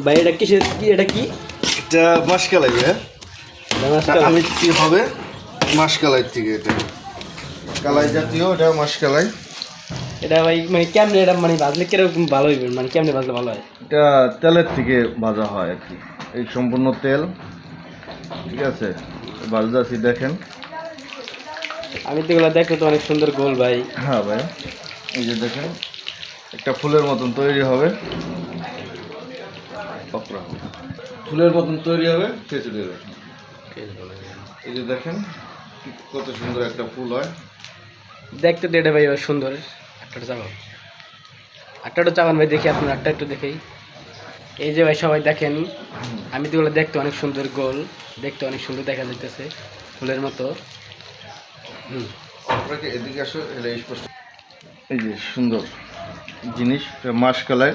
ভাই এটা কিসের কি এটা কি এটা মাসকালাই ভাই। আমি কি হবে মাসকালাই থেকে এটা কালাই জাতীয়, এটা মাসকালাই। এটা ভাই মানে কেমনে এটা মানে ভাজলে কিরকম ভালো হইবে মানে কেমনে ভাজলে ভালো হয়? এটা তেলের থেকে ভাজা হয় আর কি, এই সম্পূর্ণ তেল। ঠিক আছে, ভাজদাছি দেখেন। আমি তো এগুলো দেখতে তো অনেক সুন্দর গোল ভাই। হ্যাঁ ভাই, এই যে দেখেন একটা ফুলের মতন তৈরি হবে, পকড়া হবে, ফুলের মতন তৈরি হবে, খেচুড়ি হবে। এই যে দেখেন কত সুন্দর একটা ফুল হয়। দেখতে তো এটা ভাই সুন্দর। একটা চাবান ভাই, দেখি আপনার একটা একটু দেখেই। এই যে ভাই সবাই দেখেন, আমি তো এগুলো দেখতে অনেক সুন্দর গোল, দেখতে অনেক সুন্দর দেখা যাইতেছে ফুলের মতো। আপনাকে এদিকে আসো, এটা স্পষ্ট। এই যে সুন্দর জিনিস, মাসকালাই।